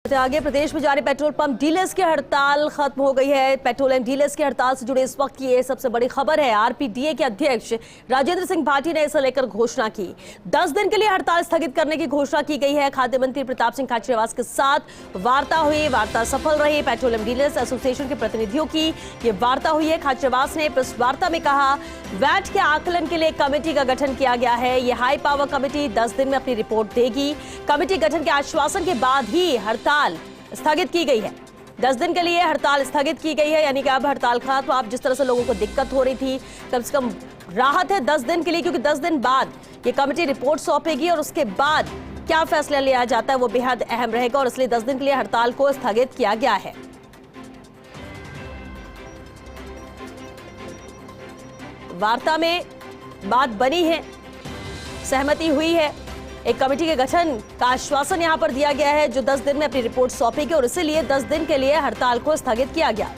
आगे प्रदेश में जारी पेट्रोल पंप डीलर्स की हड़ताल खत्म हो गई है। पेट्रोलियम डीलर्स की हड़ताल से जुड़े इस वक्त की ये सबसे बड़ी खबर है। आरपीडीए के अध्यक्ष राजेंद्र सिंह भाटी ने इसे लेकर घोषणा की। 10 दिन के लिए हड़ताल स्थगित करने की घोषणा की गई है। खाद्य मंत्री प्रताप सिंह खाचरियावास के साथ वार्ता हुई, वार्ता सफल रही। पेट्रोलियम डीलर्स एसोसिएशन के प्रतिनिधियों की ये वार्ता हुई है। खाचरियावास ने प्रेस वार्ता में कहा, वैट के आकलन के लिए कमेटी का गठन किया गया है। ये हाई पावर कमेटी 10 दिन में अपनी रिपोर्ट देगी। कमेटी गठन के आश्वासन के बाद ही हड़ताल स्थगित की गई है। 10 दिन के लिए हड़ताल स्थगित की गई है, यानी कि अब हड़ताल खत्म। अब जिस तरह से लोगों को दिक्कत हो रही थी, कम से कम राहत है 10 दिन के लिए, क्योंकि 10 दिन बाद ये कमेटी रिपोर्ट सौंपेगी और उसके बाद क्या फैसला लिया जाता है वो बेहद अहम रहेगा, और इसलिए 10 दिन के लिए हड़ताल को स्थगित किया गया है। वार्ता में बात बनी है, सहमति हुई है। एक कमेटी के गठन का आश्वासन यहां पर दिया गया है, जो 10 दिन में अपनी रिपोर्ट सौंपेगी, और इसीलिए 10 दिन के लिए हड़ताल को स्थगित किया गया।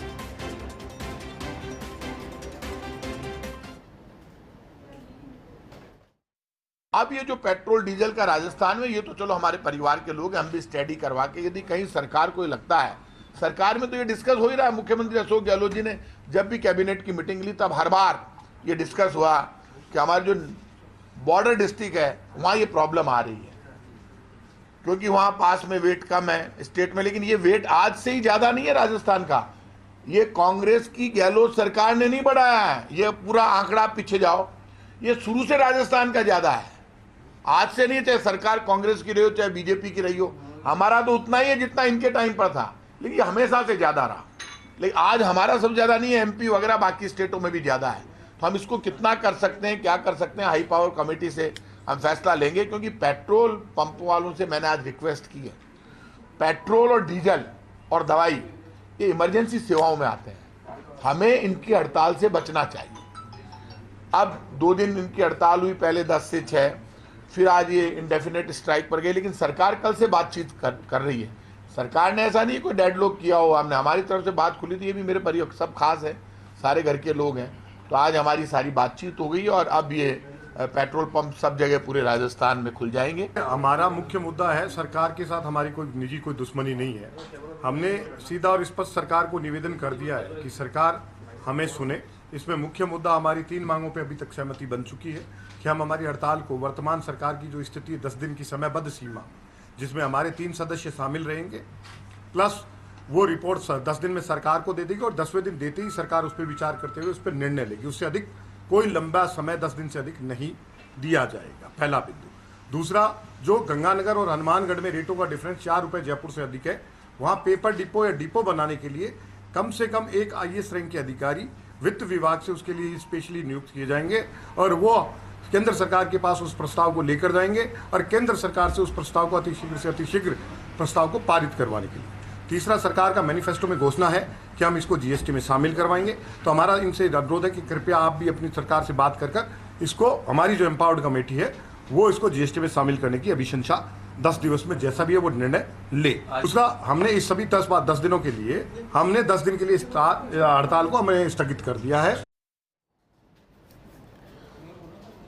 अब ये जो पेट्रोल डीजल का राजस्थान में, ये तो चलो हमारे परिवार के लोग हैं, हम भी स्टडी करवा के, यदि कहीं सरकार को लगता है, सरकार में तो ये डिस्कस हो ही रहा है। मुख्यमंत्री अशोक गहलोत जी ने जब भी कैबिनेट की मीटिंग ली, तब हर बार ये डिस्कस हुआ कि हमारे जो बॉर्डर डिस्ट्रिक्ट है वहाँ ये प्रॉब्लम आ रही है, क्योंकि वहाँ पास में वेट कम है स्टेट में। लेकिन ये वेट आज से ही ज़्यादा नहीं है राजस्थान का, ये कांग्रेस की गहलोत सरकार ने नहीं बढ़ाया है। ये पूरा आंकड़ा पीछे जाओ, ये शुरू से राजस्थान का ज़्यादा है, आज से नहीं। चाहे सरकार कांग्रेस की रही हो चाहे बीजेपी की रही हो, हमारा तो उतना ही है जितना इनके टाइम पर था, लेकिन ये हमेशा से ज़्यादा रहा। लेकिन आज हमारा सब ज़्यादा नहीं है, एमपी वगैरह बाकी स्टेटों में भी ज़्यादा है। तो हम इसको कितना कर सकते हैं, क्या कर सकते हैं, हाई पावर कमेटी से हम फैसला लेंगे। क्योंकि पेट्रोल पंप वालों से मैंने आज रिक्वेस्ट की है, पेट्रोल और डीजल और दवाई ये इमरजेंसी सेवाओं में आते हैं, हमें इनकी हड़ताल से बचना चाहिए। अब 2 दिन इनकी हड़ताल हुई, पहले 10 से 6, फिर आज ये इंडेफिनेट स्ट्राइक पर गए। लेकिन सरकार कल से बातचीत कर रही है। सरकार ने ऐसा नहीं कोई डेडलॉक किया हो, हमने हमारी तरफ से बात खुली थी। ये भी मेरे परिवार सब खास है, सारे घर के लोग हैं, तो आज हमारी सारी बातचीत हो गई और अब ये पेट्रोल पंप सब जगह पूरे राजस्थान में खुल जाएंगे। हमारा मुख्य मुद्दा है, सरकार के साथ हमारी कोई निजी कोई दुश्मनी नहीं है। हमने सीधा और स्पष्ट सरकार को निवेदन कर दिया है कि सरकार हमें सुने। इसमें मुख्य मुद्दा हमारी 3 मांगों पे अभी तक सहमति बन चुकी है कि हम हमारी हड़ताल को, वर्तमान सरकार की जो स्थिति है 10 दिन की समयबद्ध सीमा, जिसमें हमारे 3 सदस्य शामिल रहेंगे, प्लस वो रिपोर्ट 10 दिन में सरकार को दे देगी और 10वें दिन देते ही सरकार उस पर विचार करते हुए उस पर निर्णय लेगी। उससे अधिक कोई लंबा समय 10 दिन से अधिक नहीं दिया जाएगा, पहला बिंदु। दूसरा, जो गंगानगर और हनुमानगढ़ में रेटों का डिफरेंस 4 रुपये जयपुर से अधिक है, वहाँ पेपर डिपो या डिपो बनाने के लिए कम से कम एक IAS रैंक के अधिकारी वित्त विभाग से उसके लिए स्पेशली नियुक्त किए जाएंगे, और वो केंद्र सरकार के पास उस प्रस्ताव को लेकर जाएंगे और केंद्र सरकार से उस प्रस्ताव को अतिशीघ्र से अतिशीघ्र प्रस्ताव को पारित करवाने के लिए। तीसरा, सरकार का मैनिफेस्टो में घोषणा है कि हम इसको GST में शामिल करवाएंगे। तो हमारा इनसे अनुरोध है कि कृपया आप भी अपनी सरकार से बात कर इसको, हमारी जो एम्पावर्ड कमेटी है वो इसको GST में शामिल करने की अभिशंसा 10 दिवस में जैसा भी है वो निर्णय ले। दूसरा, हमने इस सभी 10 दिनों के लिए, हमने 10 दिन के लिए हड़ताल को हमने स्थगित कर दिया है।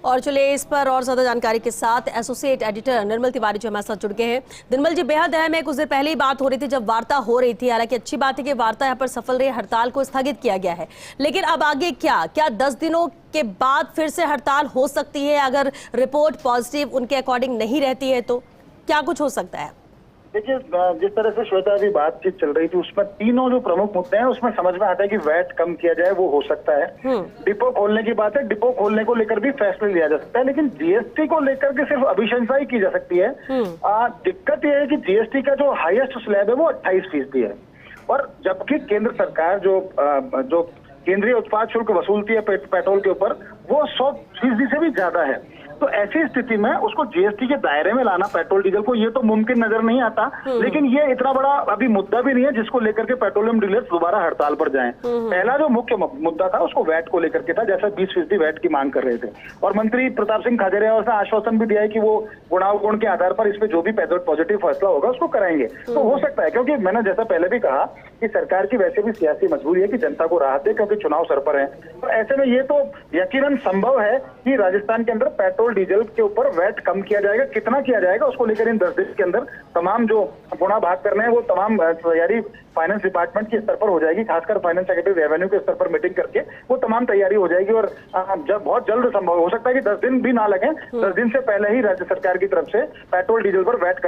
और चलिए इस पर और ज्यादा जानकारी के साथ एसोसिएट एडिटर निर्मल तिवारी जो हमारे साथ जुड़ गए हैं। निर्मल जी, बेहद अहम है, कुछ देर पहले ही बात हो रही थी जब वार्ता हो रही थी। हालांकि अच्छी बात है कि वार्ता यहाँ पर सफल रही, हड़ताल को स्थगित किया गया है, लेकिन अब आगे क्या 10 दिनों के बाद फिर से हड़ताल हो सकती है? अगर रिपोर्ट पॉजिटिव उनके अकॉर्डिंग नहीं रहती है तो क्या कुछ हो सकता है? देखिए, जिस तरह से श्वेता अभी बातचीत चल रही थी, उसमें तीनों जो प्रमुख मुद्दे हैं उसमें समझ में आता है कि वैट कम किया जाए, वो हो सकता है। डिपो खोलने की बात है, डिपो खोलने को लेकर भी फैसला लिया जा सकता है, लेकिन GST को लेकर के सिर्फ अभिशंसा ही की जा सकती है। दिक्कत यह है कि GST का जो हाईएस्ट स्लैब है वो 28% है, और जबकि केंद्र सरकार जो केंद्रीय उत्पाद शुल्क वसूलती है पेट्रोल के ऊपर, वो 100% से भी ज्यादा है। तो ऐसी स्थिति में उसको GST के दायरे में लाना पेट्रोल डीजल को, ये तो मुमकिन नजर नहीं आता। लेकिन ये इतना बड़ा अभी मुद्दा भी नहीं है जिसको लेकर के पेट्रोलियम डीलर्स दोबारा हड़ताल पर जाएं। पहला जो मुख्य मुद्दा था उसको वैट को लेकर के था, जैसा 20% वैट की मांग कर रहे थे, और मंत्री प्रताप सिंह खाचरियावास ने आश्वासन भी दिया है कि वो गुणावगुण के आधार पर इस पे जो भी पॉजिटिव फैसला होगा उसको कराएंगे। तो हो सकता है, क्योंकि मैंने जैसा पहले भी कहा कि सरकार की वैसे भी सियासी मजबूरी है कि जनता को राहत दे, क्योंकि चुनाव सर पर है। तो ऐसे में ये तो यकीनन संभव है कि राजस्थान के अंदर पेट्रोल पेट्रोल डीजल के ऊपर वैट कम किया जाएगा, कितना किया जाएगा उसको लेकर इन 10 दिन के अंदर तमाम जो गुणा भाग करने हैं वो तमाम तैयारी फाइनेंस डिपार्टमेंट के स्तर पर हो जाएगी, खासकर फाइनेंस सेक्रेटरी रेवेन्यू के स्तर पर मीटिंग करके वो तमाम तैयारी हो जाएगी। और जब बहुत जल्द संभव हो सकता है कि 10 दिन भी ना लगे, 10 दिन से पहले ही राज्य सरकार की तरफ से पेट्रोल डीजल पर वैट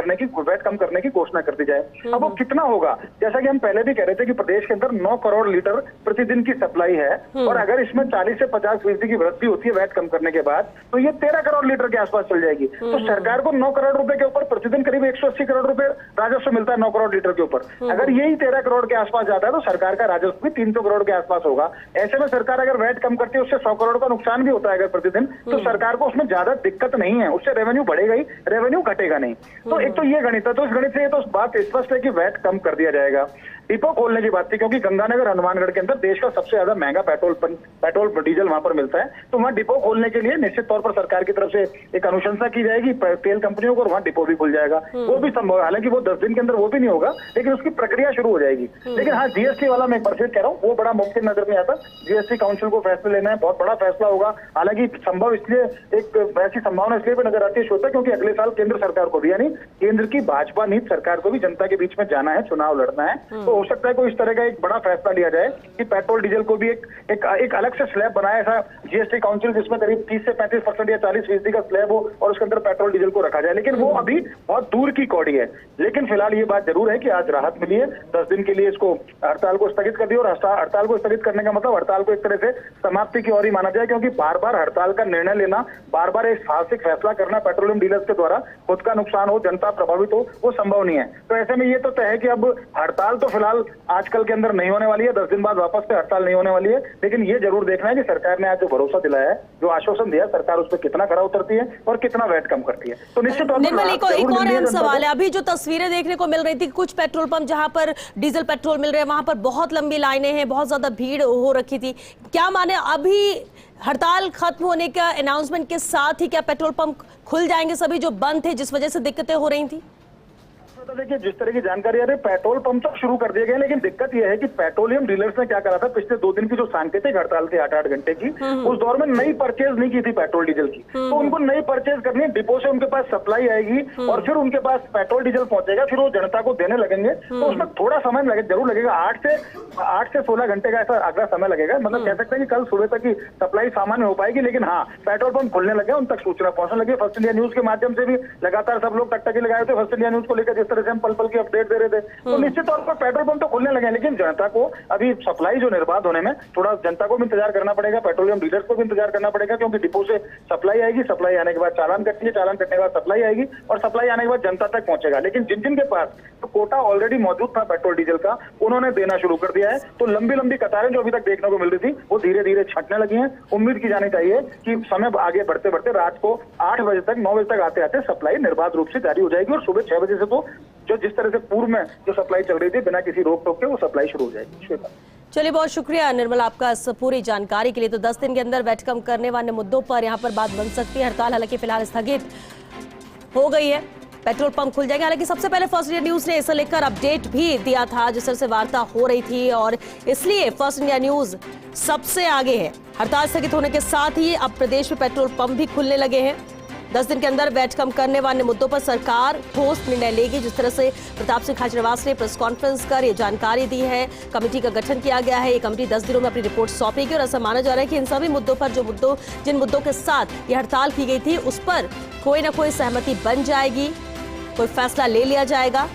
कम करने की घोषणा कर दी जाए। अब वो कितना होगा, जैसा कि हम पहले भी कह रहे थे कि प्रदेश के अंदर 9 करोड़ लीटर प्रतिदिन की सप्लाई है और अगर इसमें 40 से 50% की वृद्धि होती है वैट कम करने के बाद तो ये 13 करोड़ लीटर के आसपास चल जाएगी। तो सरकार को 9 करोड़ रुपए के ऊपर प्रतिदिन करीब 180 करोड़ रुपए राजस्व मिलता है 9 करोड़ लीटर के ऊपर। अगर यही 13 करोड़ के आसपास जाता है तो सरकार का राजस्व भी 300 करोड़ के आसपास होगा। ऐसे में सरकार अगर वैट कम करती है उससे 100 करोड़ का नुकसान भी होता है अगर प्रतिदिन, तो सरकार को उसमें ज्यादा दिक्कत नहीं है, उससे रेवेन्यू बढ़ेगा ही, रेवेन्यू घटेगा नहीं। तो एक तो ये गणित है, तो इस गणित से ये तो बात स्पष्ट है कि वैट कम कर दिया जाएगा। डिपो खोलने की बात थी क्योंकि गंगानगर हनुमानगढ़ के अंदर देश का सबसे ज्यादा महंगा पेट्रोल डीजल वहां पर मिलता है, तो वहां डिपो खोलने के लिए निश्चित तौर पर सरकार की तरफ से एक अनुशंसा की जाएगी तेल कंपनियों को और वहां डिपो भी खुल जाएगा। वो भी संभव है, हालांकि वो 10 दिन के अंदर वो भी नहीं होगा लेकिन उसकी प्रक्रिया शुरू हो जाएगी। लेकिन हाँ, जीएसटी वाला मैं एक बार फिर कह रहा हूँ वो बड़ा मुमकिन नजर नहीं आता। जीएसटी काउंसिल को फैसला लेना है, बहुत बड़ा फैसला होगा। हालांकि संभव इसलिए एक ऐसी संभावना इसलिए भी नजर आती है श्रोता क्योंकि अगले साल केंद्र सरकार को भी यानी केंद्र की भाजपा नीति सरकार को भी जनता के बीच में जाना है, चुनाव लड़ना है, तो हो सकता है कोई इस तरह का एक बड़ा फैसला लिया जाए कि पेट्रोल डीजल को भी एक अलग से स्लैब बनाया, ऐसा जीएसटी काउंसिल जिसमें करीब 30 से 35% या 40% का स्लैब हो और उसके अंदर पेट्रोल डीजल को रखा जाए। लेकिन वो अभी बहुत दूर की कौड़ी है। लेकिन फिलहाल ये बात जरूर है कि आज राहत मिली है, 10 दिन के लिए इसको हड़ताल को स्थगित कर दिया और हड़ताल को स्थगित करने का मतलब हड़ताल को एक तरह से समाप्ति की ओर ही माना जाए क्योंकि बार बार हड़ताल का निर्णय लेना, बार बार एक साहसिक फैसला करना पेट्रोलियम डीलर्स के द्वारा, खुद का नुकसान हो, जनता प्रभावित हो, वो संभव नहीं है। तो ऐसे में ये तो तय है कि अब हड़ताल तो फिलहाल आजकल के अंदर नहीं होने वाली है, 10 दिन बाद वापस से हड़ताल नहीं होने वाली है। लेकिन ये जरूर देखना है कि सरकार ने आज जो भरोसा दिलाया है, जो आश्वासन दिया, सरकार उस पर कितना खरा उतरती है और कितना वैट कम करती है। तो निश्चित तौर पर निर्मल, एक और अहम सवाल है, अभी जो तस्वीरें देखने को मिल रही थी कुछ पेट्रोल पंप जहां पर डीजल पेट्रोल मिल रहे हैं वहां पर बहुत लंबी लाइनें हैं, बहुत ज्यादा भीड़ हो रखी थी, क्या माने अभी हड़ताल खत्म होने का अनाउंसमेंट के साथ ही क्या पेट्रोल पंप खुल जाएंगे सभी जो बंद थे जिस वजह से दिक्कतें हो रही थी? देखिए, जिस तरह की जानकारी आ रही है पेट्रोल पंप तो शुरू कर दिए गए, लेकिन दिक्कत यह है कि पेट्रोलियम डीलर्स ने क्या करा था, पिछले 2 दिन की जो सांकेतिक हड़ताल थी 8-8 घंटे की, उस दौर में नई परचेज नहीं की थी पेट्रोल डीजल की। तो उनको नई परचेज करनी है, डिपो से उनके पास सप्लाई आएगी और फिर उनके पास पेट्रोल डीजल पहुंचेगा, फिर वो जनता को देने लगेंगे। तो उसमें थोड़ा समय जरूर लगेगा, 8 से 16 घंटे का ऐसा अगला समय लगेगा। मतलब कह सकते हैं कि कल सुबह तक की सप्लाई सामान्य हो पाएगी। लेकिन हाँ, पेट्रोल पंप खुलने लगे, उन तक सूचना पहुंचने लगी। फर्स्ट इंडिया न्यूज के माध्यम से भी लगातार सब लोग टकटकी लगाए थे फर्स्ट इंडिया न्यूज को लेकर, जिस तरह से हम पल पल की अपडेट दे रहे थे। तो निश्चित तौर पर पेट्रोल पंप तो खुलने लगे, लेकिन जनता को अभी सप्लाई जो निर्बाध होने में थोड़ा जनता को भी इंतजार करना पड़ेगा, पेट्रोलियम डीलर्स को भी इंतजार करना पड़ेगा क्योंकि डिपो से सप्लाई आएगी, सप्लाई आने के बाद चालान कटेंगे, चालान कटने के बाद सप्लाई आएगी और सप्लाई आने के बाद जनता तक पहुंचेगा। लेकिन जिन जिन के पास तो कोटा ऑलरेडी मौजूद था पेट्रोल डीजल का, उन्होंने देना शुरू कर दिया है। तो लंबी लंबी कतारें जो अभी तक देखने को मिल रही थी वो धीरे धीरे छंटने लगी हैं। उम्मीद की जानी चाहिए कि समय आगे बढ़ते बढ़ते रात को 8 बजे तक 9 बजे तक आते आते सप्लाई निर्बाध रूप से जारी हो जाएगी और सुबह 6 बजे से तो जो जिस तरह से पूर्व में जो सप्लाई चल रही थी बिना किसी रोक टोक के वो सप्लाई शुरू हो जाएगी। श्वेता, चलिए, बहुत शुक्रिया निर्मल आपका इस पूरी जानकारी के लिए। तो 10 दिन के अंदर वैट कम करने वाले मुद्दों पर यहाँ पर बात बन सकती है। हड़ताल हालांकि फिलहाल स्थगित हो गई है, पेट्रोल पंप खुल जाएंगे। हालांकि सबसे पहले फर्स्ट इंडिया न्यूज ने इसे लेकर अपडेट भी दिया था जिस तरह से वार्ता हो रही थी और इसलिए फर्स्ट इंडिया न्यूज सबसे आगे है। हड़ताल स्थगित होने के साथ ही अब प्रदेश में पेट्रोल पंप भी खुलने लगे हैं। 10 दिन के अंदर वैट कम करने वाले मुद्दों पर सरकार ठोस निर्णय लेगी। जिस तरह से प्रताप सिंह खाचरियावास ने प्रेस कॉन्फ्रेंस कर ये जानकारी दी है, कमेटी का गठन किया गया है। ये कमेटी 10 दिनों में अपनी रिपोर्ट सौंपेगी और ऐसा माना जा रहा है कि इन सभी मुद्दों पर जिन मुद्दों के साथ ये हड़ताल की गई थी उस पर कोई ना कोई सहमति बन जाएगी, कोई फैसला ले लिया जाएगा।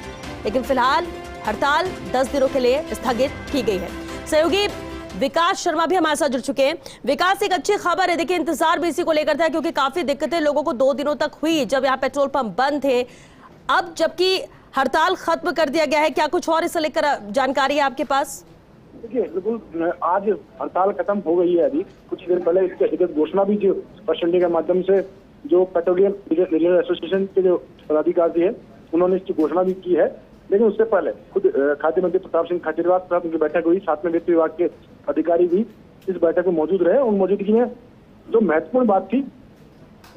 लेकिन फिलहाल हड़ताल 10 दिनों के लिए स्थगित की गई है। सहयोगी विकास शर्मा भी हमारे साथ जुड़ चुके हैं। विकास, एक अच्छी खबर है, देखिए इंतजार भी इसी को लेकर था क्योंकि काफी दिक्कतें लोगों को 2 दिनों तक हुई जब यहाँ पेट्रोल पंप बंद थे। अब जबकि हड़ताल खत्म कर दिया गया है, क्या कुछ और इसे लेकर जानकारी है आपके पास? देखिए, बिल्कुल आज हड़ताल खत्म हो गई है। अभी कुछ देर पहले इसकी अधिकृत घोषणा भी जो फर्स्ट इंडिया के माध्यम से जो पेट्रोलियम डीलर एसोसिएशन के जो पदाधिकारी है उन्होंने इसकी घोषणा भी की है। लेकिन उससे पहले खुद खाद्य मंत्री प्रताप सिंह खाचरियावास साहब उनकी बैठक हुई, साथ में वित्त विभाग के अधिकारी भी इस बैठक में मौजूद रहे। उन मौजूदगी में जो महत्वपूर्ण बात थी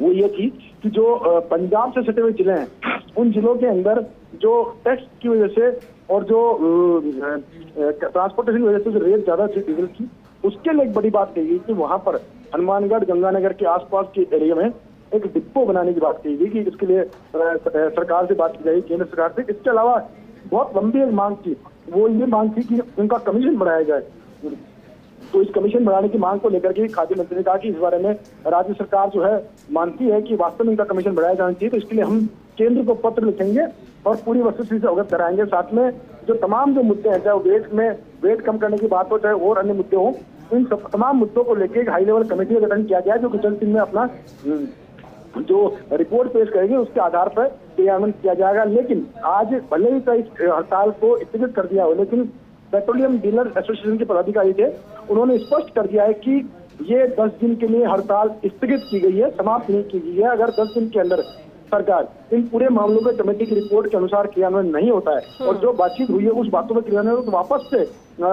वो ये थी कि जो पंजाब से सटे हुए जिले हैं उन जिलों के अंदर जो टैक्स की वजह से और जो ट्रांसपोर्टेशन की वजह से जो रेट ज्यादा थी डीजल की, उसके लिए एक बड़ी बात कही गई कि वहां पर हनुमानगढ़, गंगानगर के आसपास के एरिया में एक डिपो बनाने की बात कही गई कि इसके लिए सरकार से बात की जाएगी, केंद्र सरकार से। इसके अलावा बहुत लंबी एक मांग थी, वो ये मांग थी कि उनका कमीशन बढ़ाया जाए। तो इस कमीशन बढ़ाने की मांग को लेकर के खाद्य मंत्री ने कहा कि इस बारे में राज्य सरकार जो है मानती है कि वास्तव में इनका कमीशन बढ़ाया जाना चाहिए, तो इसके लिए हम केंद्र को पत्र लिखेंगे और पूरी वस्तुस्थिति से अवगत कराएंगे। साथ में जो तमाम जो मुद्दे हैं, चाहे वेट कम करने की बात हो, चाहे और अन्य मुद्दे हों, इन सब तमाम मुद्दों को लेकर एक हाई लेवल कमेटी का गठन किया गया, जो कि जल्द दिन में अपना जो रिपोर्ट पेश करेंगे उसके आधार पर क्रियान्वयन किया जाएगा। लेकिन आज भले ही इस हड़ताल को स्थगित कर दिया हो, लेकिन पेट्रोलियम डीलर एसोसिएशन के पदाधिकारी थे, उन्होंने स्पष्ट कर दिया है कि ये 10 दिन के लिए हड़ताल स्थगित की गई है, समाप्त नहीं की गई है। अगर 10 दिन के अंदर सरकार इन पूरे मामलों में कमेटी की रिपोर्ट के अनुसार क्रियान्वयन नहीं होता है और जो बातचीत हुई है उस बातों में क्रियान्वयन, तो वापस से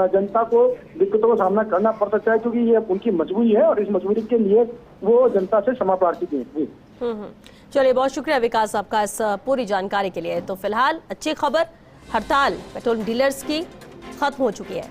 जनता को दिक्कतों का सामना करना पड़ सकता है, क्योंकि ये उनकी मजबूरी है और इस मजबूरी के लिए वो जनता से क्षमा प्रार्थी हैं। चलिए, बहुत शुक्रिया विकास आपका इस पूरी जानकारी के लिए। तो फिलहाल अच्छी खबर, हड़ताल पेट्रोल डीलर्स की खत्म हो चुकी है।